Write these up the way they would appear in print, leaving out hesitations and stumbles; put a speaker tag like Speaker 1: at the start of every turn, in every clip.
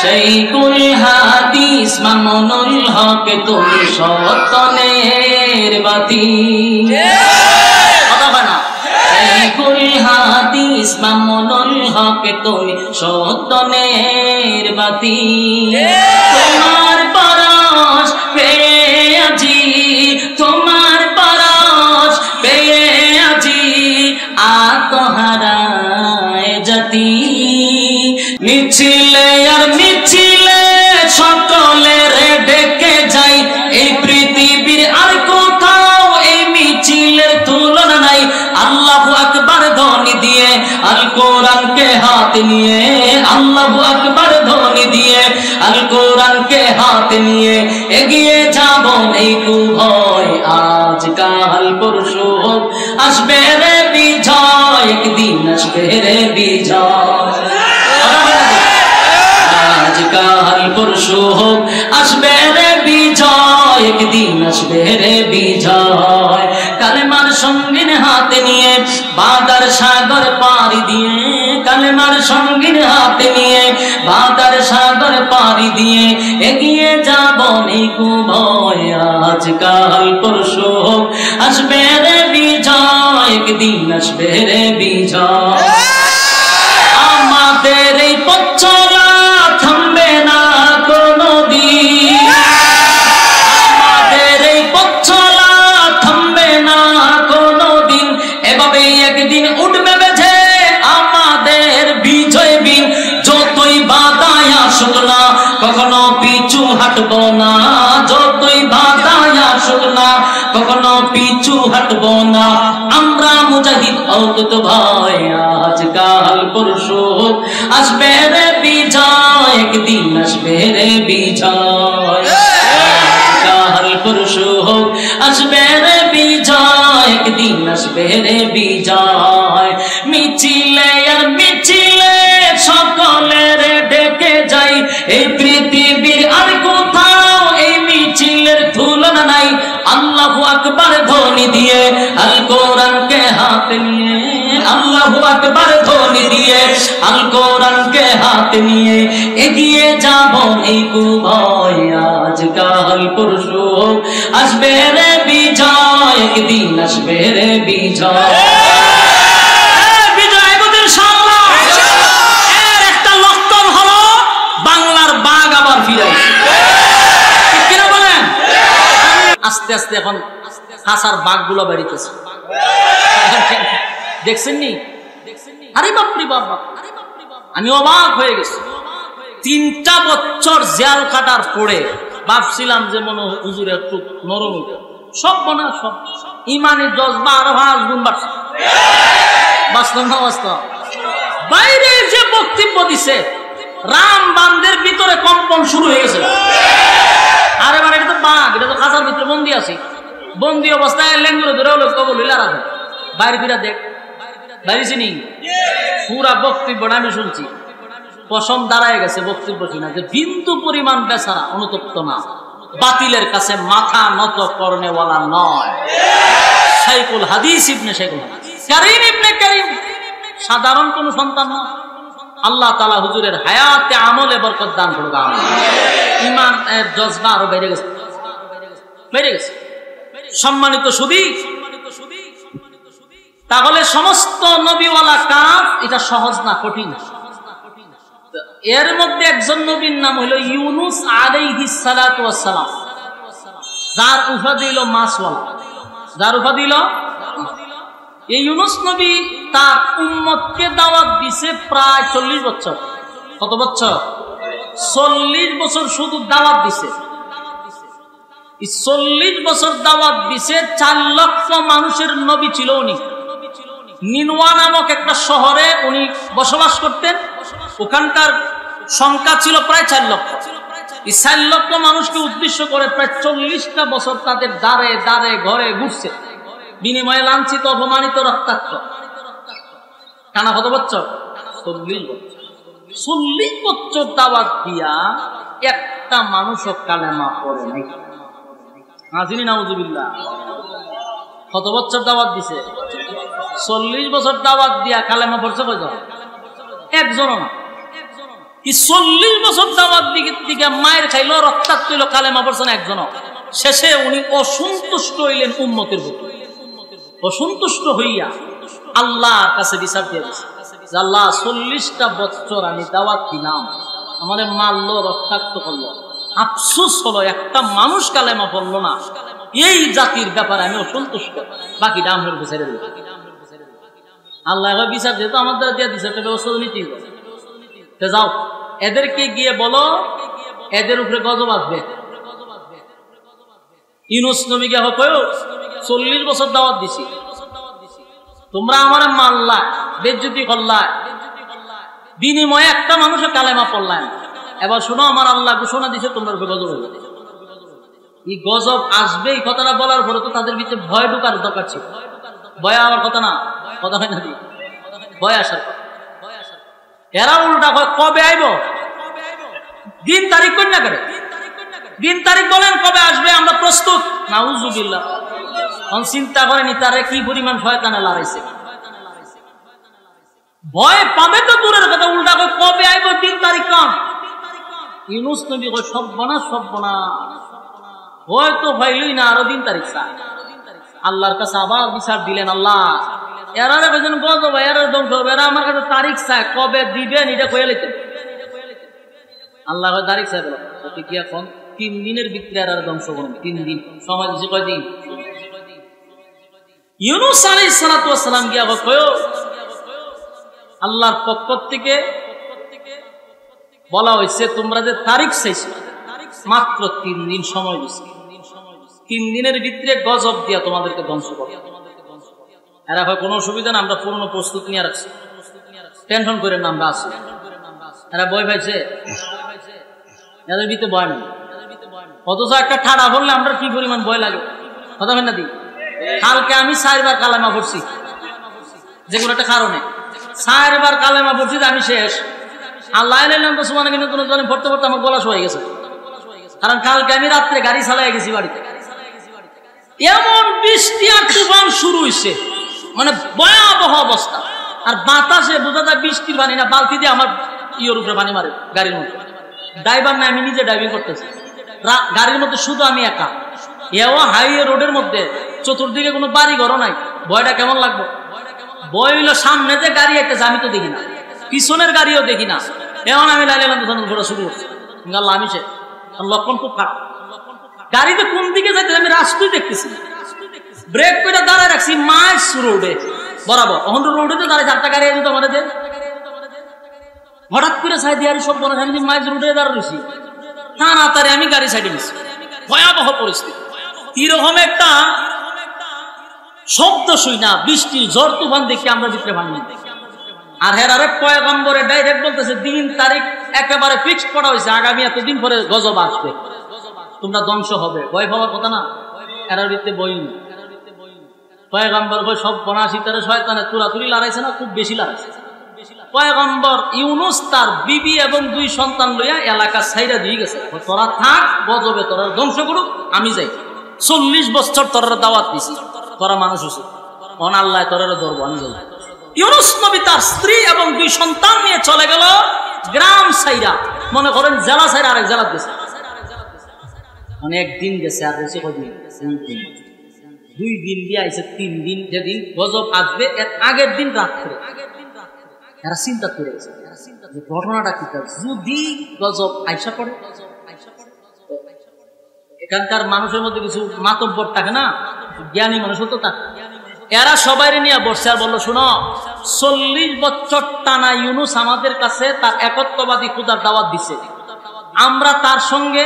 Speaker 1: শাইখুল হাদিস মামুনুল হক তুমি সত্যনের বাতি কথা বলা শাইখুল হাদিস মামুনুল হক তুমি সত্যনের বাতি তোমার পরশ পেয়ে আজি তোমার পরশ পেয়ে আজি আত্মহারায় জাতি মিছিলে আর মিছিলে সকলের ডেকে যাই এই পৃথিবীর আর কোথাও এই মিছিলের তুলনা নাই আল্লাহু আকবার ধ্বনি দিয়ে আল কোরআনকে হাতে নিয়ে আল্লাহু আকবার ধ্বনি দিয়ে আল কোরআনকে হাতে নিয়ে এগিয়ে যাব এই ভয় আজ কাল পরশু আসবে রে বিজয় একদিন আসবে রে বিজয় আজ কাল পরশু আসবে রে বিজয় একদিন আসবে রে বিজয় কালেমার সঙ্গীন হাতে নিয়ে বাদার সাগর পাড়ি দিয়ে কালেমার সঙ্গীন হাতে নিয়ে বাদার সাগর পাড়ি দিয়ে এগিয়ে যাব নিকু ভয় আজ কাল পরশু আসবে রে বিজয় একদিন আসবে রে বিজয় আমাদের এই পথ চলা থামবে না কোনদিন আমাদের এই পথ চলা থামবে না কোনদিন এভাবেই একদিন উঠবে বেঁধে আমাদের বিজয় বিন যতই বাধায় আসুক না কখনো পিছু হাঁটবো না যতই বাধায় আসুক না কখনো পিছু হাঁটবো না আমরা মুজাহিদ অকুত ভয় আজ কাল পরশু আসবে রে বিজয় একদিন আসবে রে বিজয় কাল পরশু আসবে রে বিজয় একদিন আসবে রে বিজয় মিছিলে আর মিছিলে সকলের ডেকে যাই এই পৃথিবীর আর কোথাও এই মিছিলের তুলনা নাই আল্লাহু আকবার ধ্বনি দিয়ে আল কোরআনকে হাতে নিয়ে আল্লাহু আকবার ধ্বনি দিয়ে আল কোরআনকে হাতে নিয়ে এগিয়ে যাব এই ভয় আজ কাল পরশু আসবে রে বিজয় একদিন আসবে রে বিজয় আস্তে আস্তে এখন হাসার বাঘ গুলো বেরিতেছে দেখছেন নি আরে বাপরে বাবা আমি অবাক হয়ে গেছি 3টা বছর জেল কাটার পরে ভাবছিলাম যে মনে হুজুর একটু নরম সব মনে সব ইমানের জজবা আরো 5 গুণ বাড়ছে বাস্তব না বাস্তব বাইরে যে বক্তব্য দিছে রাম বান্দের ভিতরে কম্পন শুরু হয়ে গেছে আরে মানে এটা তো বাঘ এটা তো খাঁচার ভিতরে বন্দি আছি বন্দি অবস্থায় লেঙ্গুলো ধরে হলো কবল লীলা বাইরে ফিরা দেখ বাইরে চিনি পুরা বক্তব্যটা আমি শুনছি পশম দাঁড়ায় গেছে বক্তব্য কিনা যে বিন্দু পরিমাণ বেচারা অনুতপ্ত না বাতিলের কাছে মাথা নত করনেওয়ালা নয় শাইখুল হাদিস ইবনে শাইখুল কারীম ইবনে কারীম সাধারণ কোন সন্তান না আল্লাহ তাআলা হুজুরের হায়াতে আমলে বরকত দান করুক আমিন ঈমান এর জজবা আরো বেড়ে গেছে সম্মানিত সুধী তাহলে সমস্ত নবীওয়ালা কাজ এটা সহজ না কঠিন এর মধ্যে একজন নবীর নাম হলো ইউনুস আলাইহিস সালাতু ওয়াস সালাম যার উপাধি হলো মাছওয়ালা যার উপাধি হলো এই ইউনুস নবী তার উম্মতকে দাওয়াত দিয়েছে প্রায় 40 বছর কত বছর 40 বছর শুধু দাওয়াত দিয়েছে 40 বছর দাওয়াত দিয়েছে 4 লক্ষ মানুষের নবী ছিল উনি নিনওয়া নামক একটা শহরে উনি বসবাস করতেন ওখানকার সংখ্যা ছিল প্রায় 4 লক্ষ এই 4 লক্ষ মানুষকে উদ্দেশ্য করে প্রায় 40টা বছর তাদের দ্বারে দ্বারে ঘরে ঘুরছে বিনিময়ে লাঞ্ছিত অপমানিত রক্তাক্ত টানা কত বছর 40 বছর দাওয়াত দিয়া একটা মানুষও কালেমা পড়ে নাই হাজিরি নাউজুবিল্লাহ কত বছর দাওয়াত দিছে 40 বছর দাওয়াত দিয়া কালেমা পড়ছে কয়জন একজনও না 40 বছর দাওয়াত দিকে মায়ের খাইলো, রক্তাক্ত হইল, কালেমা পড়ছেন একজন। শেষে উনি অসন্তুষ্ট হইলেন উম্মতের প্রতি। অসন্তুষ্ট হইয়া আল্লাহর কাছে বিচার দিয়ে দিয়েছে, আল্লাহ 40টা বছর আমি দাওয়াত দিলাম, আমাদের মারলো, রক্তাক্ত করলো, আফসোস হলো একটা মানুষ কালেমা পড়লো না, এই জাতির ব্যাপারে আমি অসন্তুষ্ট, বাকিটা আমার বিচারে দিল। আল্লাহ এবার বিচার যেহেতু আমার দ্বারা দিয়ে দিচ্ছে, একটা ব্যবস্থা নিতেই হবে। যাও এদেরকে গিয়ে বলো এদের উপরে গজব আসবে। ইউনূস নবীকে হোক 40 বছর দাওয়াত দিছি, তোমরা আমার মারলা, বেজ্জতি করলা, বিনিময়ে একটা মানুষের কালেমা পড়লাম। এবার শোনো, আমার আল্লাহ ঘোষণা দিছে তোমরা উপরে গজব হবে। এই গজব আসবে এই কথাটা বলার পরে তো তাদের ভিতরে ভয় ঢোকার দরকার ছিল। ভয় আমার কথা না, কথা হয় না, ভয় আসার কথা। এরা উল্টা কবে আইব, দিন তারিখ কই না করে, দিন তারিখ বলেন কবে আসবে, আমরা প্রস্তুত। নাউজুবিল্লাহ। চিন্তা করেনি তারে কি পরিমাণ শয়তানে লড়াইছে। ভয় পাবে তো দূরের কথা, উল্টা কবে আইব, দিন তারিখ কম। ইউনূস নবী কই সর্বনাশ সর্বনাশ, হয়তো ভাইলই না, আরো দিন তারিখ চায়। আল্লাহর কাছে আবার বিচার দিলেন, আল্লাহ এরা গজব, এরা ধ্বংস হবে, এরা আমার কাছে তারিখ চায়, কবে দিবেন এটা কয়ে লিখতেন। আল্লাহ তারিখ চাই বলো কি এখন 3 দিনের ভিতরে এরা ধ্বংস করুন। 3 দিন সময় দিচ্ছে, কয়দিন? ইউনূস আলাইহিস সালাতু ওয়াস সালাম গিয়া কয়ো আল্লাহর পক্ষ থেকে বলা হয়েছে তোমরা যে তারিখ চাইছো মাত্র 3 দিন সময় দিচ্ছে, 3 দিনের ভিতরে গজব দিয়া তোমাদেরকে ধ্বংস করো। এরা হয় কোনো অসুবিধা না, আমরা পুরনো প্রস্তুত নিয়ে রাখছি, টেনশন করে না, আমরা আছি। এরা ভয় পাইছে, এদের ভিতরে ভয় নেই। অথচ একটা ঠাড়া বললে আমরা কি পরিমাণ ভয় লাগে, কথা হয় না দি। কালকে আমি 4 বার কালেমা পড়ছি, যে কোনো একটা কারণে 4 বার কালেমা পড়ছি, আমি শেষ। আল্লাহ পড়তে পড়তে আমার গলা শুয়ে গেছে, কারণ কালকে আমি রাত্রে গাড়ি চালাই গেছি বাড়িতে, এমন বৃষ্টি আর তুফান শুরু হয়েছে, মানে ভয়াবহ অবস্থা। আর বাতাসে বোঝা যায় বৃষ্টির পানি না, বালতি দিয়ে আমার ইয়ের উপরে পানি মারে গাড়ির মধ্যে। ড্রাইভার না, আমি নিজে ড্রাইভিং করতেছি, গাড়ির মধ্যে শুধু আমি একা, এও হাইওয়ে রোডের মধ্যে, চতুর্দিকে কোনো বাড়ি ঘরও নাই। ভয়টা কেমন লাগবে? ভয় হইলো সামনে যে গাড়ি একটা আমি তো দেখি না, পিছনের গাড়িও দেখি না। এমন আমি লাইলাম ঘোরা শুরু করছি, আমি সে লক্ষণ খুব খারাপ। গাড়িতে কোন দিকে যাইতে আমি রাস্তায় দেখতেছি, ব্রেক করে দাঁড়ায় রাখছি মাইস রোডে বরাবর। অহন রোডে তো দাঁড়ায় 4টা গাড়ি দিত আমাদের। হঠাৎ করে সাইড দিয়ে সব বলা, আমি মাইস রোডে দাঁড়াইছি, তাড়াতাড়ি আমি গাড়ি সাইডে নিচ্ছি। ভয়াবহ পরিস্থিতি। এরকম একটা শব্দ শুই না, বৃষ্টি ঝড় তুফান দেখে আমরা ভিতরে ভাঙি। আর হেরারে পয়গম্বরে ডাইরেক্ট বলতেছে দিন তারিখ একেবারে ফিক্সড করা হয়েছে, আগামী এতদিন পরে গজব আসবে, তোমরা ধ্বংস হবে। ভয় পাওয়ার কথা না, এরার ভিতরে বই না। পয়গম্বর বই সব বনাশি তারা শয়তানে তুরাতুরি লড়াইছে না, খুব বেশি লড়াইছে। পয়গম্বর ইউনূস তার বিবি এবং 2 সন্তান লইয়া এলাকা ছাইরা দিয়ে গেছে, তোরা থাক, গজবে তোরা ধ্বংস করুক, আমি যাই। 40 বছর তোরা দাওয়াত দিছি, তোরা মানুষ হচ্ছে, অন আল্লাহ তোরা ধরবো, আমি যাই। ইউনূস নবী তার স্ত্রী এবং 2 সন্তান নিয়ে চলে গেল গ্রাম ছাইরা, মনে করেন জেলা ছাইরা আরেক জেলা গেছে। অনেক দিন গেছে, আর গেছে কদিন? 2 দিন দিয়ে আইছে, 3 দিন। যেদিন গজব আসবে এর আগের দিন রাত্রে এরা চিন্তা করে গেছে যে ঘটনাটা কি, যদি গজব আইসা পড়ে। এখানকার মানুষের মধ্যে কিছু মাতব্বর থাকে না, জ্ঞানী মানুষ তো থাকে। এরা সবাই নিয়ে বসছে আর বললো, শোনো, 40 বছর টানা ইউনূস আমাদের কাছে তার একত্ববাদী খোদার দাওয়াত দিছে, আমরা তার সঙ্গে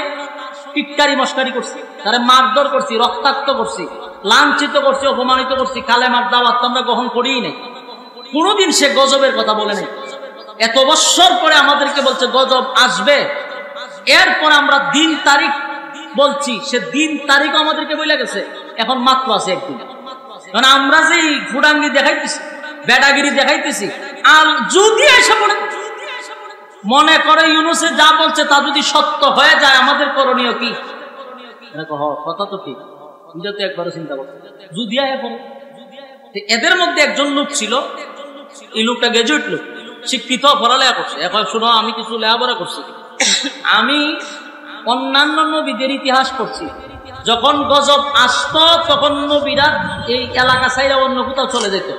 Speaker 1: টিটকারি মস্কারি করছি, তারা মারধর করছি, রক্তাক্ত করছি, লাঞ্ছিত করছি, অপমানিত করছি, কালেমার দাওয়াত তো আমরা গ্রহণ করিই নাই। কোনদিন সে গজবের কথা বলে নাই। এত বছর পরে আমাদেরকে বলছে গজব আসবে, এরপর আমরা দিন তারিখ বলছি, সে দিন তারিখ আমাদেরকে বলে গেছে, এখন মাত্র আছে একদিন। কারণ আমরা যে ফুডাঙ্গি দেখাইতেছি, বেডাগিরি দেখাইতেছি, আর যদি এসে পড়ে মনে করে ইউনূসে যা বলছে তা যদি সত্য হয়ে যায়, আমাদের করণীয় কি? কথা তো ঠিক, এটা তো একবারও চিন্তা করছে। যদি এদের মধ্যে একজন লোক ছিল, এই লোকটা গ্রাজুয়েট লোক, শিক্ষিত, পড়ালেখা করছে। এখন শুনো, আমি কিছু লেখাপড়া করছি, আমি অন্যান্য নবীদের ইতিহাস পড়ছি। যখন গজব আসতো তখন নবীরা এই এলাকা ছাইরা অন্য কোথাও চলে যেত।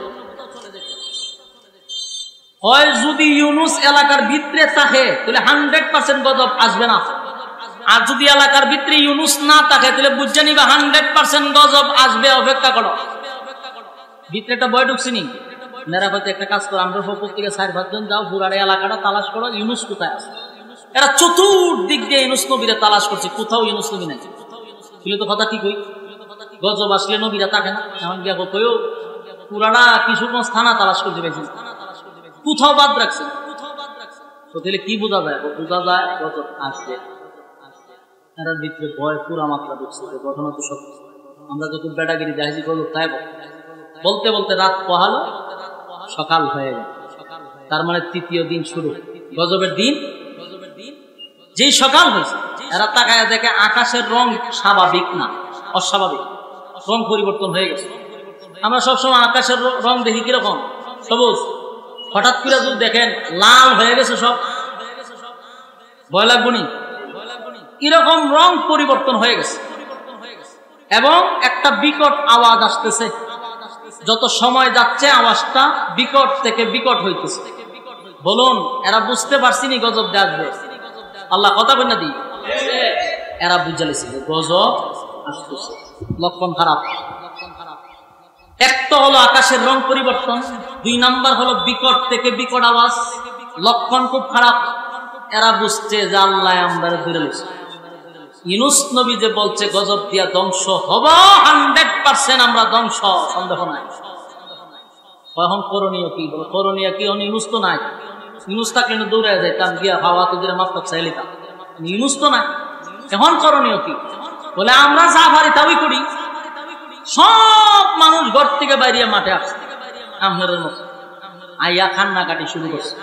Speaker 1: হয় যদি ইউনুস এলাকার ভিতরে থাকে তাহলে 100% গজব আসবে না, আর যদি এলাকার ভিতরে ইউনুস না থাকে তাহলে বুঝে নিবা 100% গজব আসবে, অপেক্ষা করো। ভিতরে একটা বয় ঢুকছিনি, মেরা হয়তো একটা কাজ করো, আমরা পক্ষ থেকে 4-5 জন যাও, পুরার এলাকাটা তালাশ করো, ইউনুস কোথায় আছে। এরা চতুর্দিক দিয়ে ইউনুস নবীরা তালাশ করছে, কোথাও ইউনুস নবী নাই। বলে তো কথা ঠিক হই, গজব আসলে নবীরা থাকে না। এখন গিয়া কইও পুরানা কিশোরগঞ্জ থানা তালাশ করতে পেরেছি, কোথাও বাদ রাখছে। তো তাহলে কি বোঝা যায়? বোঝা যায় গজব আসবে। এটার ভিতরে ভয় পুরা মাত্রা ঢুকছে। ঘটনা তো সব আমরা যত বেটাগিরি দেখাইছি গজব তাই বলতে বলতে রাত পোহালো, সকাল হয়ে গেল। তার মানে তৃতীয় দিন শুরু, গজবের দিন। যেই সকাল হয়েছে এরা তাকায় দেখে আকাশের রং স্বাভাবিক না, অস্বাভাবিক, রং পরিবর্তন হয়ে গেছে। আমরা সবসময় আকাশের রং দেখি কিরকম, সবুজ। হঠাৎ করে যদি দেখেন লাল হয়ে গেছে সব, ভয় লাগবো নি? এরকম রং পরিবর্তন হয়ে গেছে এবং একটা বিকট আওয়াজ আসতেছে। যত সময় যাচ্ছে আওয়াজটা বিকট থেকে বিকট হইতেছে। বলুন, এরা বুঝতে পারছিনি গজব আসবে? আল্লাহ কথা বলে দিই, এরা বুঝালিছিল গজব আসতেছে, লক্ষণ খারাপ। এক তো হলো আকাশের রং পরিবর্তন, 2 নাম্বার হলো বিকট থেকে বিকট আওয়াজ, লক্ষণ খুব খারাপ। এরা বুঝছে যে আল্লাহ আমরা ধরে লেছে। ইউনুস নবী যে বলছে গজব দিয়া ধ্বংস হব, 100% আমরা ধ্বংস, সন্দেহ নাই। এখন করণীয় কি? করণীয় কি? ইউনুস তো নাই। ইউনুস থাকলে দৌড়ে যাইতাম, গিয়া হাওয়া তোদের মাফক চাইলিতাম। ইউনুস তো নাই, এখন করণীয় কি? বলে আমরা যা পারি তাই করি। সব মানুষ ঘর থেকে বাইরে মাঠে আসছে, আমনের মতো আইয়া কান্নাকাটি শুরু করছে।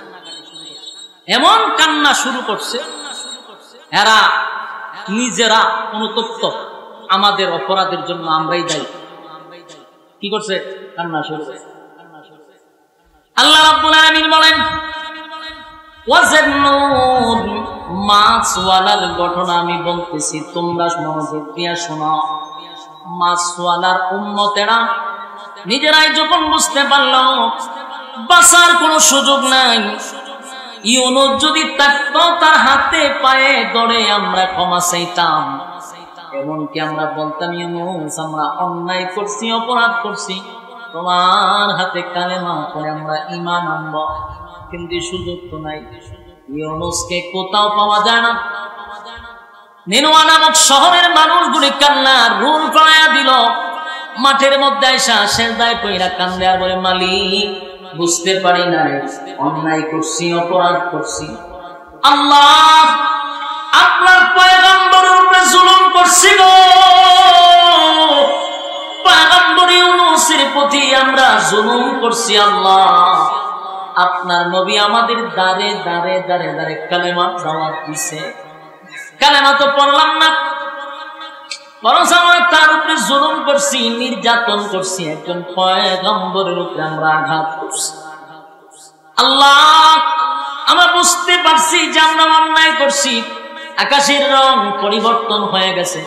Speaker 1: এমন কান্না শুরু করছে, এরা নিজেরা অনুতপ্ত, আমাদের অপরাধের জন্য আমরাই দায়ী। কি করছে? কান্না শুরু করছে। আল্লাহ রাব্বুল আলামিন বলেন, ওয়াজান্নুন, মাছওয়ালার ঘটনা আমি বলতেছি, তোমরা মনোযোগ দিয়ে শোনো। মাছওয়ালার উম্মতেরা নিজেরাই যখন বুঝতে পারলো বাঁচার কোনো সুযোগ নাই, ইউনুস যদি থাকতো তার হাতে পায়ে ধরে আমরা ক্ষমা চাইতাম। এমনকি আমরা বলতাম, ইউনুস আমরা অন্যায় করছি, অপরাধ করছি, তোমার হাতে কালেমা করে আমরা ঈমান আনব। কিন্তু সুযোগ তো নাই, ইউনুসকে কোথাও পাওয়া যায় না। নিনওয়া নামক শহরের মানুষগুলি কান্নার রুল পড়াইয়া দিল। মাঠের মধ্যে আইসা সেজদায় পইরা কান্দে আর বলে, মালিক বুঝতে পারি না, অন্যায় করছি, অপরাধ করছি। আল্লাহ আপনার পয়গম্বরের উপরে জুলুম করছি গো, পয়গম্বর ইউনুসের প্রতি আমরা জুলুম করছি। আল্লাহ আপনার নবী আমাদের দাঁড়ে দাঁড়ে দাঁড়ে দাঁড়ে কালেমা দাওয়াত দিছে, কালেমা তো পড়লাম না, বরং আমরা তার উপরে জুলুম করছি, নির্যাতন করছি, একজন পয়গম্বরের উপরে আমরা আঘাত করছি। আল্লাহ আমরা বুঝতে পারছি যে আমরা অন্যায় করছি। আকাশের রং পরিবর্তন হয়ে গেছে,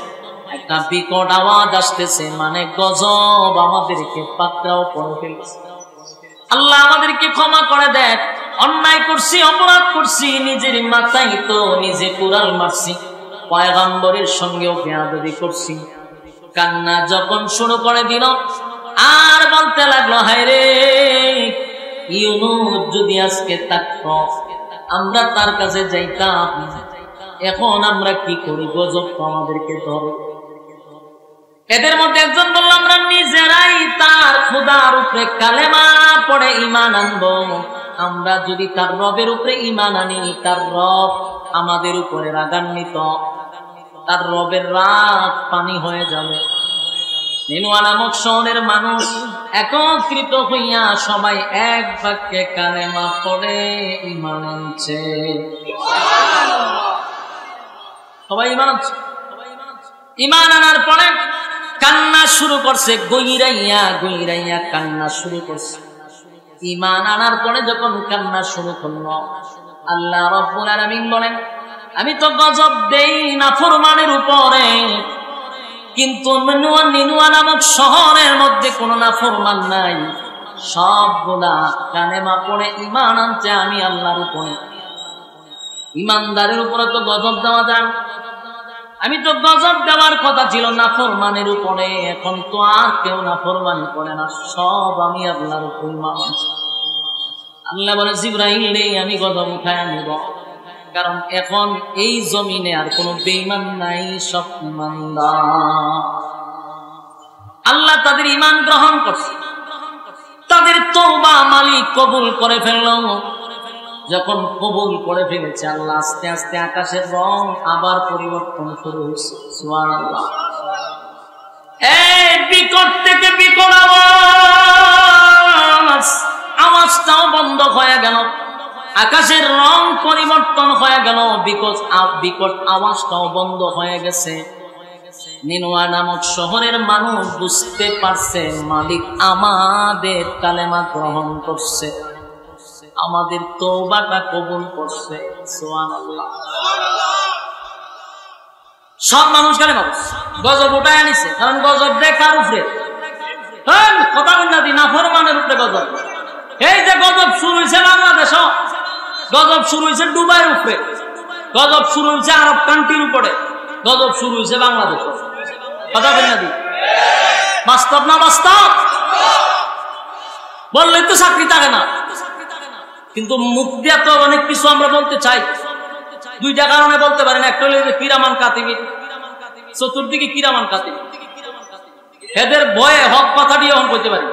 Speaker 1: একটা বিকট আওয়াজ আসতেছে, মানে গজব আমাদেরকে পাকড়াও করে ফেলছে। আল্লাহ আমাদেরকে ক্ষমা করে দেয়, অন্যায় করছি, অপরাধ করছি, নিজের মাথায় তো নিজে কুড়াল মারছি, পয়গম্বরের সঙ্গেও বেয়াদবি করছি। কান্না যখন শুরু করে দিল আর বলতে লাগলো, হায় রে, ইউনুস যদি আজকে থাকতো আমরা তার কাছে যাইতাম, এখন আমরা কি করি? গজব তো আমাদেরকে ধরে। এদের মধ্যে একজন বলল, আমরা নিজেরাই তার খোদার উপরে কালেমা পড়ে ঈমান আনবো। আমরা যদি তার রবের উপরে ঈমান আনি, তার রব আমাদের উপরে রাগান্বিত, তার রবের রাগ পানি হয়ে যাবে। নিনওয়া নামক শহরের মানুষ একত্রিত হইয়া সবাই এক বাক্যে কালেমা পড়ে ঈমান আনছে। সবাই ঈমান আনছে। ঈমান আনার পরে কান্না শুরু করছে, গইরাইয়া গইরাইয়া কান্না শুরু করছে। ঈমান আনার পরে যখন কান্না শুরু করলো, আল্লাহ রাব্বুল আলামিন বলেন, আমি তো গজব দেই নাফরমানের উপরে, কিন্তু নিনুয়া নামক শহরের মধ্যে কোনো নাফরমান নাই, সবগুলা কালেমা পড়ে ঈমান আনছে আমি আল্লাহর উপরে। ঈমানদারের উপরে তো গজব দেওয়া যায়, আমি তো গজব দেওয়ার কথা ছিল নাফরমানের উপরে, এখন তো আর কেউ নাফরমানি করে না, সব আমি আল্লাহর উপর ঈমান আনছি। আল্লাহ বলে, জিবরাইল রে আমি গজব উঠায় নিব, কারণ এখন এই জমিনে আর কোনো বেঈমান নাই, সব ঈমানদার। আল্লাহ তাদের ঈমান গ্রহণ করছে, তাদের তওবা মালিক কবুল করে ফেলল। যখন কবুল করে ফেলেছে আল্লাহ, আস্তে আস্তে আকাশের রং আবার পরিবর্তন শুরু হয়েছে। সুবহানাল্লাহ। এই বিকট থেকে বিকট আওয়াজ, আওয়াজটাও বন্ধ হয়ে গেল, আকাশের রং পরিবর্তন হয়ে গেল, বিকট আওয়াজটাও বন্ধ হয়ে গেছে। নিনুয়া নামক শহরের মানুষ বুঝতে পারছে মালিক আমাদের কালেমা গ্রহণ করছে, আমাদের তওবাটা কবুল করছে। সুবহানাল্লাহ। সব মানুষ কালেমা গজব উঠায় আনিছে, কারণ গজব দেখার উপরে কথা বল না, নাফরমানের উপরে গজব। এই যে গজব শুরু হয়েছে বাংলাদেশ, গজব শুরু হয়েছে দুবাইয়ের উপরে, গজব শুরু হয়েছে আরব কান্ট্রির উপরে, গজব শুরু হয়েছে বাংলাদেশ। কথা বল না, বাস্তব না বাস্তব? বললে তো চাকরি থাকে না, কিন্তু মুখ দিয়া তো অনেক কিছু আমরা বলতে চাই। দুইটা কারণে বলতে পারি না, একটা হলো কিরামান কাতিবিন, চতুর্দিকে কিরামান কাতিবিন, এদের ভয়ে হক কথা দিয়ে অন করতে পারি।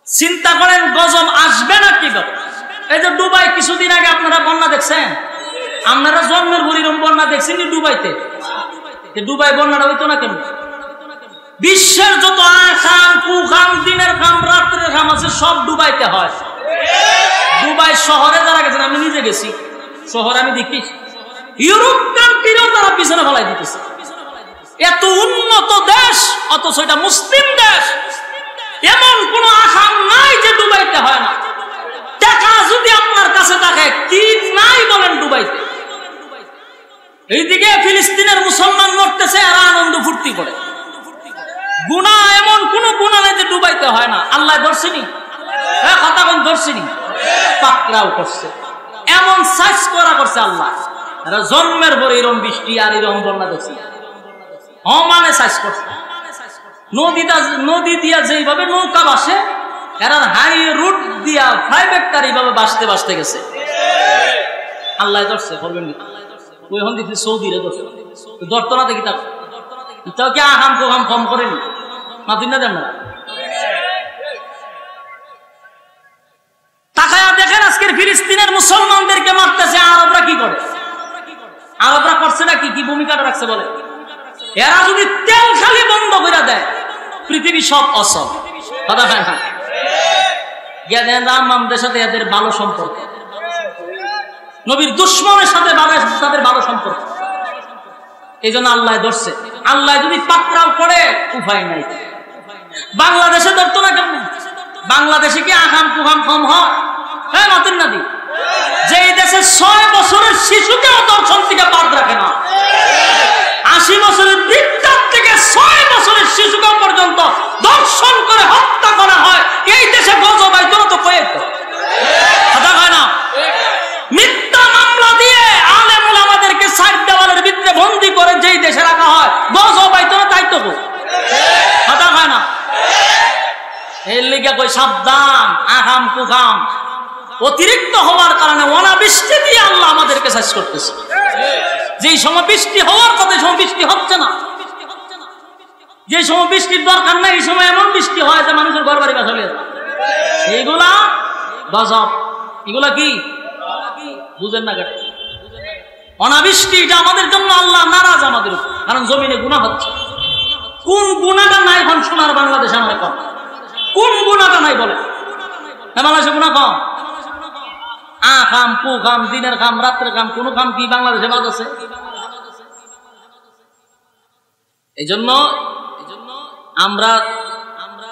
Speaker 1: চিন্তা করেন গজব আসবে না কিভাবে? এই যে দুবাই কিছুদিন আগে আপনারা বন্যা দেখছেন, আপনারা জন্মের ভরিরম বন্যা দেখছেন দুবাইতে। দুবাই বন্যাটা হইতো না কেন? বিশ্বের যত আখাম কুখাম দিনের খাম রাত্রের খাম আছে সব দুবাইতে হয়। দুবাই শহরে যারা গেছেন, আমি নিজে গেছি শহরে, আমি দেখি ইউরোপ কান্ট্রিও তারা পিছনে ফেলাই দিতেছে। এত উন্নত দেশ অথচ এটা মুসলিম দেশ, এমন কোন আখাম নাই যে দুবাইতে হয় না। টাকা যদি আপনার কাছে থাকে, কি নাই বলেন দুবাইতে? এইদিকে ফিলিস্তিনের মুসলমান মরতেছে আর আনন্দ ফুর্তি করে। গুনাহ এমন কোন গুনাহ নাই যে দুবাইতে হয় না। আল্লাহ ধরছেনি, কথা বল, ধরছেনি, পাকড়াও করছে, এমন সাইজ করা করছে আল্লাহ। এরা জন্মের পরে এরকম বৃষ্টি আর এরকম বন্যা দেখছি, মানে সাইজ করছে। নদী দিয়া যেইভাবে নৌকা বাসে, এরা হাই রুট দিয়া প্রাইভেট কার এইভাবে বাসতে বাসতে গেছে। আল্লাহ ধরছে, বলবেন ওই হন দেখছি সৌদিরে ধরছে, ধরতো না দেখি তাও কি আহাম কোহাম কম করেনি না? দিন না দেন না, তাকায়া দেখেন আজকের ফিলিস্তিনের মুসলমানদেরকে মারতেছে। আরবরা কি করে? আরবরা করছে না কি ভূমিকাটা রাখছে বলে? এরা যদি তেল খালি বন্ধ করে দেয়, পৃথিবী সব অসল। কথা হয় না? রামদের সাথে এদের ভালো সম্পর্ক, নবীর দুশ্মনের সাথে তাদের ভালো সম্পর্ক, এই জন্য আল্লাহ ধরছে। আল্লাহ যদি পাকড়াও করে উপায় নাই। বাংলাদেশে ধরতো না কেমন? বাংলাদেশে কি আহাম কুহাম কম হয়? হ্যাঁ মাতেন না দি, যে দেশে 6 বছরের শিশুকেও দর্শন থেকে বাদ রাখে না, 80 বছরের বৃদ্ধার থেকে 6 বছরের শিশুকে পর্যন্ত দর্শন করে হত্যা করা হয়, এই দেশে গজব আইতো না তো কয়েক কথা হয় না? মিথ্যা মামলা দিয়ে আলেম ওলামাদেরকে সাইড দেওয়ালের ভিতরে বন্দী করে যেই দেশে রাখা হয়, গজব আইতো না তাই তো কথা হয় না? এর লিগে কই সাবধান, আহাম কুহাম অতিরিক্ত হওয়ার কারণে অনাবৃষ্টি দিয়ে আল্লাহ আমাদেরকে শেষ করতেছে। যেই সময় বৃষ্টি হওয়ার কথা, সময় বৃষ্টি হচ্ছে না। যে সময় বৃষ্টির দরকার নাই, এই সময় এমন বৃষ্টি হয় যে মানুষের ঘর বাড়ি চলে যায়। এইগুলা গজব। এগুলা কি বুঝেন না? অনাবৃষ্টি এটা আমাদের জন্য আল্লাহ নারাজ আমাদের উপর, কারণ জমিনে গুনাহ হচ্ছে। কোন গুনাহটা নাই এখন সোনার বাংলাদেশে? আমরা কম কোন গুনাহটা নাই বলে? বাংলাদেশে গুনাহ কম? আখাম কুখাম দিনের খাম রাত্রের খাম, কোন খাম কি বাংলাদেশে বাদ আছে? এই জন্য আমরা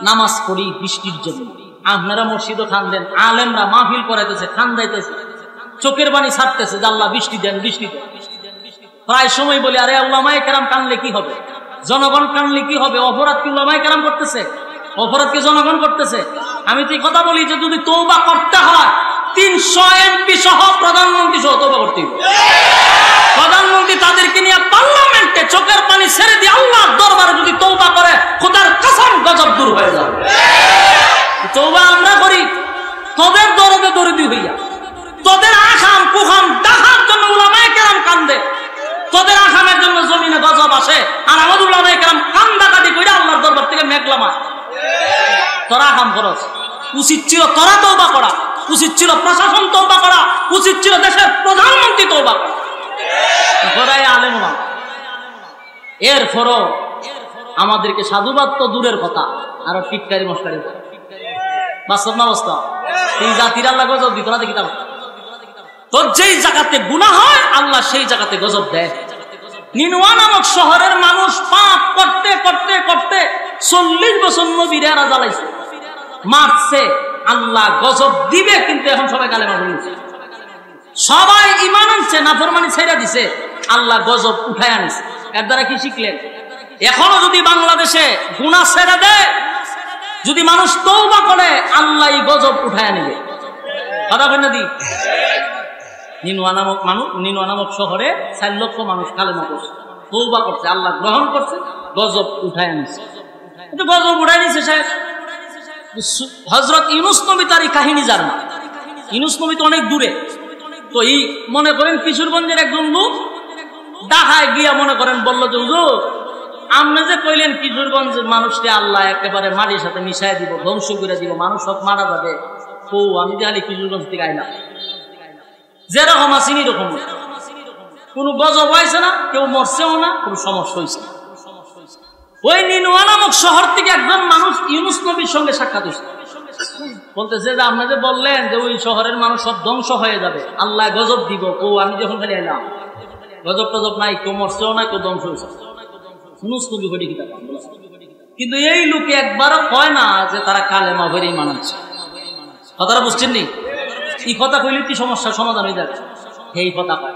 Speaker 1: নামাজ পড়ি বৃষ্টির জন্য, আপনারা মসজিদও খান্দেন, আলেমরা মাহফিল করাইতেছে, খান্দাইতেছে, চোখের পানি ছাড়তেছে যে আল্লাহ বৃষ্টি দেন, বৃষ্টি দেন। প্রায় সময় বলি, আরে উলামায়ে কেরাম কানলে কি হবে, জনগণ কানলে কি হবে? অপরাধ কি উলামায়ে কেরাম করতেছে? অপরাধ কি জনগণ করতেছে? আমি তো এই কথা বলি যে যদি তওবা করতে হয় 300 এমপি সহ প্রধানমন্ত্রী সহ তওবা করতে হবে। প্রধানমন্ত্রী তাদেরকে নিয়ে পার্লামেন্টে চোখের পানি ছেড়ে দিয়ে আল্লাহর দরবারে যদি তওবা করে, খোদার কসম গজব দূর হয়ে যাবে। তওবা আমরা করি তোদের দরদে দরদি হইয়া, তোদের আখাম কুখাম ডাকার জন্য উলামায়ে কেরাম কান্দে, তোদের আখামের জন্য জমিনে গজব আসে, আর আমাদের উলামায়ে কেরাম কান্দাকাটি কইরা আল্লাহর দরবার থেকে মেঘলামা। তোরা আখাম করস, উচিত ছিল তোরা তওবা করা, উচিত ছিল প্রশাসন তওবা করা, উচিত ছিল দেশের প্রধানমন্ত্রী তওবা করা। গোড়ায় আলেম ওলামা। এরপরও আমাদেরকে সাধুবাদ তো দূরের কথা, আরো টিটকারি মস্কারি বাস্তব না অবস্থা। এই জাতির আল্লাহ গজব দিত না, দেখি তো যেই জায়গাতে গুনাহ হয় আল্লাহ সেই জায়গাতে গজব দেয়। নিনওয়া নামক শহরের মানুষ পাপ করতে করতে করতে 40 বছর নবীর এরা জ্বালাইছে, মারছে, আল্লাহ গজব দিবে। কিন্তু এখন সবাই কালেমা পড়েছে, সবাই ঈমান আনছে, নাফরমানি ছেড়ে দিছে, আল্লাহ গজব উঠায় আনছে। এর দ্বারা কি শিখলেন? এখনো যদি বাংলাদেশে গুনাহ ছেড়ে দেয়, যদি মানুষ তওবা করে, আল্লাহ গজব উঠায় নেবে। কথা বলেন না দি? নিনওয়া নামক শহরে 4 লক্ষ মানুষ কালেমা করছে, তওবা করছে, আল্লাহ গ্রহণ করছে, গজব উঠায় নিছে। কিন্তু গজব উঠায় নিছে সাহেব। হযরত ইউনূস নবী তার এই কাহিনী জান না, ইউনূস নবী তো অনেক দূরে। তো এই মনে করেন কিশোরগঞ্জের একজন লোক ঢাকায় গিয়া মনে করেন বললো যে হুজুর, আপনি যে কইলেন কিশোরগঞ্জের মানুষকে আল্লাহ একেবারে মাটির সাথে মিশাই দিব, ধ্বংস করে দিব, মানুষ সব মারা যাবে। ও আমি জানি কিশোরগঞ্জ থেকে আইলাম, যেরকম আছি এরকম, কোন গজব হয়েছে না, কেউ মরছেও না, কোন সমস্যা হয়েছে না। ওই নিনওয়া নামক শহর থেকে একজন মানুষ ইউনূস নবীর সঙ্গে সাক্ষাৎ হয়েছে, বলতেছে যে আপনি যে বললেন যে ওই শহরের মানুষ সব ধ্বংস হয়ে যাবে, আল্লাহ গজব দিব। ও আমি যখন খালি এলাম, গজব টজব নাই, কেউ মরছেও না, কেউ ধ্বংস হয়েছে। ইউনূস নবী ঘটে কি টাকা, কিন্তু এই লোকে একবারও কয় না যে তারা কালেমা ভরে মানাচ্ছে। কথাটা বুঝছেন নি? এই কথা কইলে কি সমস্যার সমাধান হয়ে যাবে? এই কথা কয়।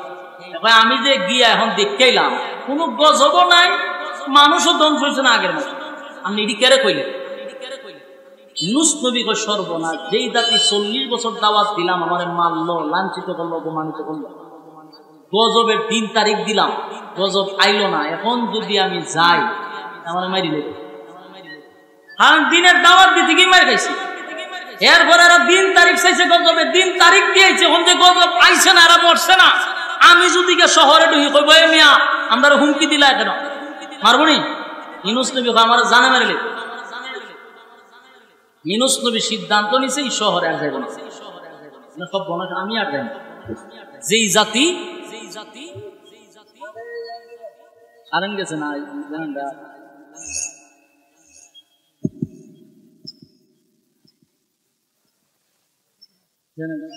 Speaker 1: আমি যে গিয়া এখন দেখতে এলাম, কোন গজবও নাই, মানুষও ধ্বংস হয়েছে না আগের মতো। আপনি এটি কেড়ে কইলেন? ইউনূস নবী কয় সর্বনাশ, যেই জাতি 40 বছর দাওয়াত দিলাম, আমার মারলো, লাঞ্ছিত করলো, অপমানিত করলো, গজবের দিন তারিখ দিলাম, গজব আইলো না, এখন যদি আমি যাই আমার মারি দেবে। কারণ দিনের দাওয়াত দিতে গিয়ে মারি খাইছি, এরপরে এরা দিন তারিখ চাইছে, গজবের দিন তারিখ দিয়েছে, এখন যে গজব আইছে না, এরা মরছে না। আমি যদি শহরে ঢুকি কইব এ মিয়া আমরা হুমকি দিলা কেন, মারবনি? ইউনূস নবী আমার জানে মারিলে। ইউনূস নবী সিদ্ধান্ত নিছে এই শহরে আর যাইব না, সব বনা আমি আর যাই না। যেই জাতি আরেন গেছে না জানেন না, জানেন না,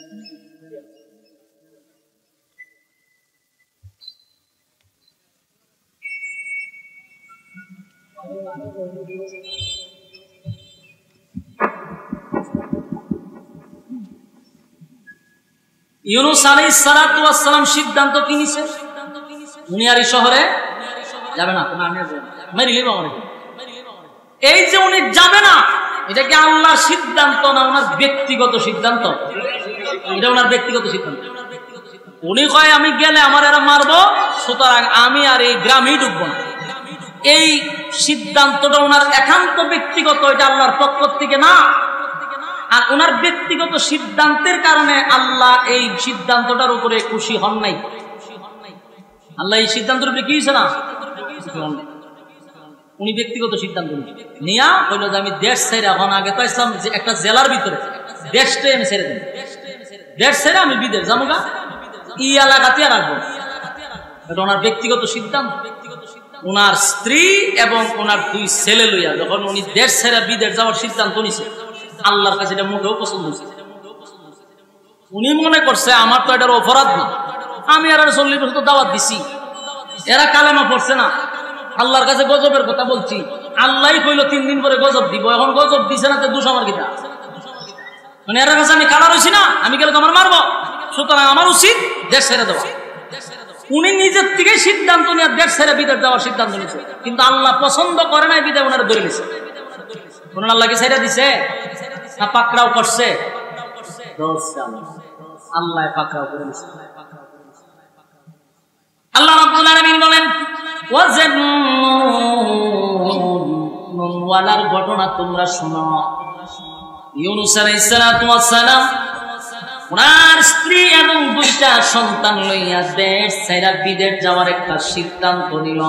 Speaker 1: ইউনূস আলাইহিস সালাতু ওয়াস সালাম সিদ্ধান্ত কি নিছে? উনি আর এই শহরে যাবে না, তুমি আমি মেরিলে বাবা। এই যে উনি যাবে না, এটা কি আল্লাহর সিদ্ধান্ত না ওনার ব্যক্তিগত সিদ্ধান্ত? এটা ওনার ব্যক্তিগত সিদ্ধান্ত। উনি কয় আমি গেলে আমার এরা মারবো, সুতরাং আমি আর এই গ্রামেই ঢুকবো না। এই সিদ্ধান্তটা ওনার একান্ত ব্যক্তিগত, এটা আল্লাহর পক্ষ থেকে না। আর ওনার ব্যক্তিগত সিদ্ধান্তের কারণে আল্লাহ এই সিদ্ধান্তটার উপরে খুশি হন নাই। আল্লাহ এই সিদ্ধান্তের উপরে কি হয়েছে না, উনি ব্যক্তিগত সিদ্ধান্ত নিয়া বলল যে আমি দেশ ছেড়ে, এখন আগে তো ইসলাম একটা জেলার ভিতরে, দেশটাই আমি ছেড়ে দিই, দেশ ছেড়ে আমি বিদেশ যাবো গা, ই এলাকাতে রাখবো। এটা ওনার ব্যক্তিগত সিদ্ধান্ত। ওনার স্ত্রী এবং ওনার 2 ছেলে লইয়া যখন উনি দেশ ছেড়ে বিদেশ যাওয়ার সিদ্ধান্ত নিছে, আল্লাহর কাছে এটা মোটেও পছন্দ হয়েছে। উনি মনে করছে আমার তো এটার অপরাধ না, আমি আর 40 বছর দাওয়াত দিছি, এরা কালেমা পড়ছে না, আল্লাহর কাছে গজবের কথা বলছি, আল্লাহই কইল 3 দিন পরে গজব দিব, এখন গজব দিছে না, তো দোষ আমার কিটা? মানে এর কাছে আমি কালা রয়েছি না, আমি গেলে তো আমার মারবো, সুতরাং আমার উচিত দেশ ছেড়ে দেওয়া। উনি নিজের থেকে সিদ্ধান্ত নিয়ে দেশ ছেড়ে বিদেশ যাওয়ার সিদ্ধান্ত নিয়েছে, কিন্তু আল্লাহ পছন্দ করে নাই বিদেশ ওনারা ধরে নিছে। ওনার আল্লাহকে ছেড়ে দিছে না পাকড়াও করছে? আল্লাহ পাকড়াও করে নিছে। আল্লাহ রাব্বুল আলামিন বলেন ওয়ালার ঘটনা তোমরা শোনো। ইউনূস আলাইহিস সালাতু ওয়াস সালাম ওনার স্ত্রী এবং দুইটা সন্তান লইয়া দেশ ছেড়ে বিদেশ যাওয়ার একটা সিদ্ধান্ত নিল।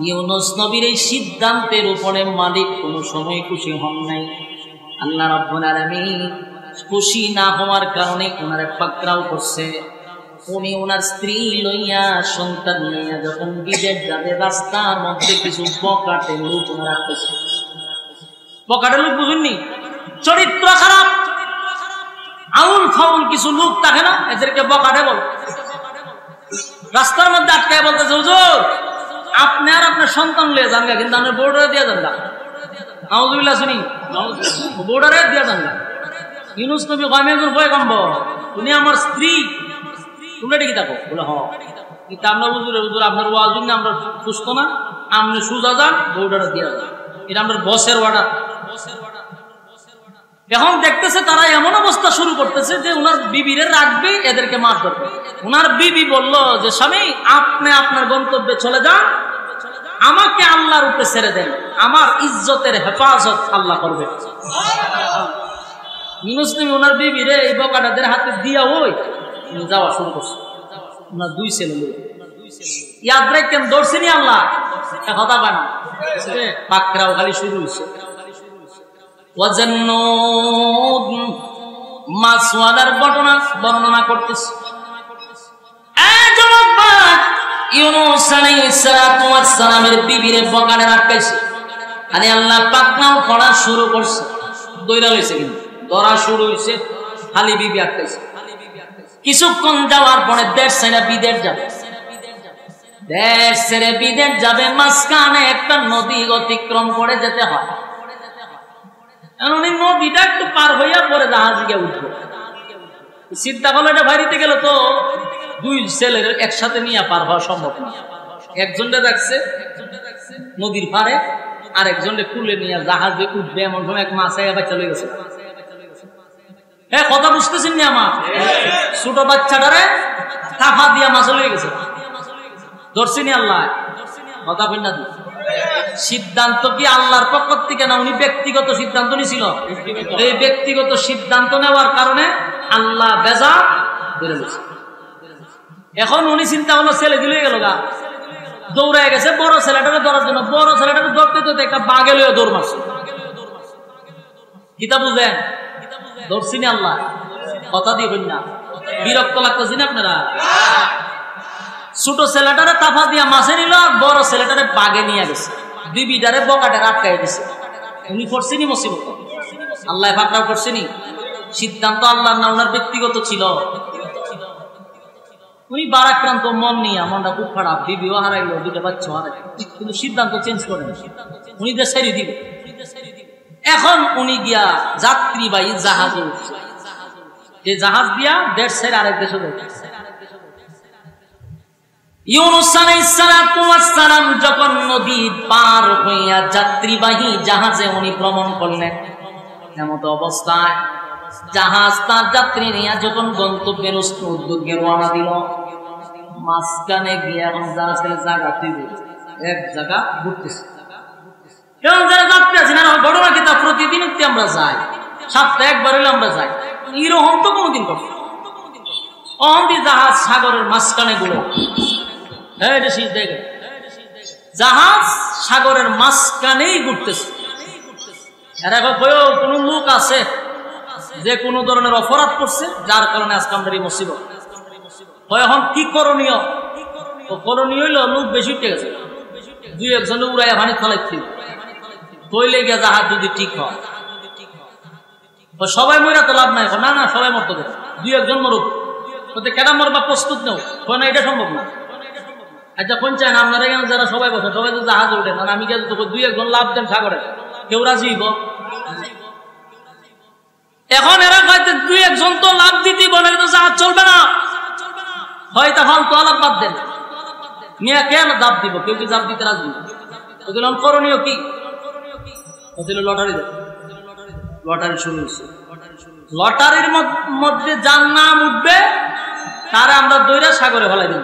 Speaker 1: ইউনূস নবীর এই সিদ্ধান্তের উপরে মালিক কোনো সময় খুশি হন নাই। আল্লাহ রাব্বুল আলামিন খুশি না হওয়ার কারণে ওনারে পাকড়াও করছে। উনি ওনার স্ত্রী লইয়া সন্তান লইয়া যখন বিদেশ যাবে, রাস্তার মধ্যে কিছু বকাটে লোক ওনারা পেয়েছে। বকাটে লোক বুঝুননি? চরিত্র খারাপ, আউল ফাউল কিছু লোক থাকে না, এদেরকে বকাটে বল। রাস্তার মধ্যে আটকায় বলতেছে, হুজুর আপনি আর আপনার সন্তান লিয়ে যান, কিন্তু আপনার বোর্ডারে দিয়ে যান না। নাউযুবিল্লাহ, শুনি বোর্ডারে দিয়ে যান না। ইউনূস নবী আমি একজন পয়গম্বর, উনি আমার স্ত্রী, তোমরা কি থাকো বলে হ, কিন্তু আমরা হুজুর আপনার ওয়াজ না, আমরা সুস্থ না, আপনি সুজা যান, বোর্ডারে দিয়ে যান, এটা আমরা বসের অর্ডার। এখন দেখতেছে তারা এমন অবস্থা শুরু করতেছে যে উনার বিবিরে রাখবে, এদেরকে মার করবে। উনার বিবি বলল যে স্বামী আপনি আপনার গন্তব্যে চলে যান, আমাকে আল্লাহর উপরে ছেড়ে দেন, আমার ইজ্জতের হেফাজত আল্লাহ করবে। ইউনূস নবী ওনার বিবিরে এই বকাটাদের হাতে দিয়া ওই যাওয়া শুরু করছে। ওনার দুই ছেলে লোক ইয়াদ রাখেন, দর্শিনী আল্লাহ কথা পান, পাকড়াও খালি শুরু হয়েছে। মাছওয়ালার ঘটনা বর্ণনা করতেছে। ইউনূস আলাইহিস সালাতু ওয়াস সালামের বিবিরে বকাটে রাখতেছে, আরে আল্লাহ পাকড়াও করা শুরু করছে। দইরা লইছে, কিন্তু ধরা শুরু হইছে, খালি বিবি আটকাইছে। কিছুক্ষণ যাওয়ার পরে দেশ ছেড়ে বিদেশ যাবে। দেশ ছেড়ে বিদেশ যাবে, মাঝখানে একটা নদী অতিক্রম করে যেতে হয়। নদীটা একটু পার হইয়া পরে জাহাজ গিয়ে উঠবে। চিন্তা করলো এটা বাড়িতে গেল তো দুই ছেলের একসাথে নিয়ে পার হওয়া সম্ভব না। একজনটা রাখছে নদীর পারে, আর একজনটা কুলে নিয়ে জাহাজে উঠবে। এমন সময় এক মাছ আবার চলে গেছে। হ্যাঁ, কথা বুঝতেছেন না? আমার ছোট বাচ্চাটারে কাফা দিয়া মাছ লয়ে গেছে, ধরছিনি আল্লাহ। কথা কই না? সিদ্ধান্ত কি আল্লাহর পক্ষ থেকে না উনি ব্যক্তিগত সিদ্ধান্ত নিয়েছিল? এই ব্যক্তিগত সিদ্ধান্ত নেওয়ার কারণে আল্লাহ বেজা ধরে নিয়েছে। এখন উনি চিন্তা হলো ছেলে দিলে গেল গা, দৌড়ায় গেছে বড় ছেলেটাকে ধরার জন্য। বড় ছেলেটাকে ধরতে ধরতে একটা বাঘে লইয়া দৌড় মারছে। কিতা বুঝেন? ধরছিনি আল্লাহ। কথা দিয়ে না, বিরক্ত লাগতেছি না আপনারা? ছোট ছেলেটারে তাফা দিয়া মাছে নিল, আর বড় ছেলেটারে বাগে নিয়ে গেছে। বিবিটারে বকাটে আটকাই দিছে। উনি করছিনি মুসিবত, আল্লাহ পাকড়াও করছিনি। সিদ্ধান্ত আল্লাহর না ওনার ব্যক্তিগত ছিল। উনি বারাক্রান্ত মন নিয়ে, মনটা খুব খারাপ, বিবিও হারাইলো, দুটো বাচ্চা হারাইল, কিন্তু সিদ্ধান্ত চেঞ্জ করেন। উনি দেশ ছেড়ে দিবে। এখন উনি গিয়া যাত্রীবাহী জাহাজে উঠছে। এই জাহাজ দিয়া দেশ ছেড়ে আরেক দেশে যাবে। ইউনূস আলাইহিস সালাতু ওয়াস সালাম যখন নদী পার হইয়া যাত্রীবাহী জাহাজে উনি ভ্রমণ করলেন, এমত অবস্থায় জাহাজ তার যাত্রী নিয়ে যখন গন্তব্যের উদ্যোগে রওনা দিল, মাঝখানে গিয়ে এখন জাহাজের জায়গা এক জায়গা ঘুরতেছে। কেমন যারা যাত্রী আছে না, ঘটনা কি তা প্রতিদিন আমরা যাই, সপ্তাহে একবার হইলে আমরা যাই, এরকম তো কোনোদিন করছি। অহন্তি জাহাজ সাগরের মাঝখানে গুলো, জাহাজ সাগরের মাঝখানেই ঘুরতেছে। কোন লোক আছে যে কোন ধরনের অপরাধ করছে, যার কারণে আজকে আমরা এই মুসিবত। এখন কি করণীয়? করণীয় হইল লোক বেশি উঠে গেছে, দুই একজন উড়াইয়া ভানি ফেলাইছিল, তৈলে গিয়া জাহাজ যদি ঠিক হয়। সবাই মরা তো লাভ নাই। না না, সবাই মরতে দেবে, দুই একজন মরুক। কেনা মরবা প্রস্তুত নেও, না এটা সম্ভব না। আচ্ছা কোন চান আপনারা এখানে যারা সবাই বসে, সবাই তো জাহাজ ওঠেন, আর আমি গেলে দুই একজন লাভ দেন সাগরে, কেউ রাজি হইব? এখন এরা হয়তো দুই একজন তো লাভ দিতে বলে তো জাহাজ চলবে না, হয়তো হল তো আলাপ বাদ দেন নিয়ে কেন জাপ দিব, কেউ কি জাপ দিতে রাজি? ওগুলো করণীয় কি? লটারি দেয়, লটারি শুরু হয়েছে। লটারির মধ্যে যার নাম উঠবে তারা আমরা দৈরা সাগরে ফেলাই দেব।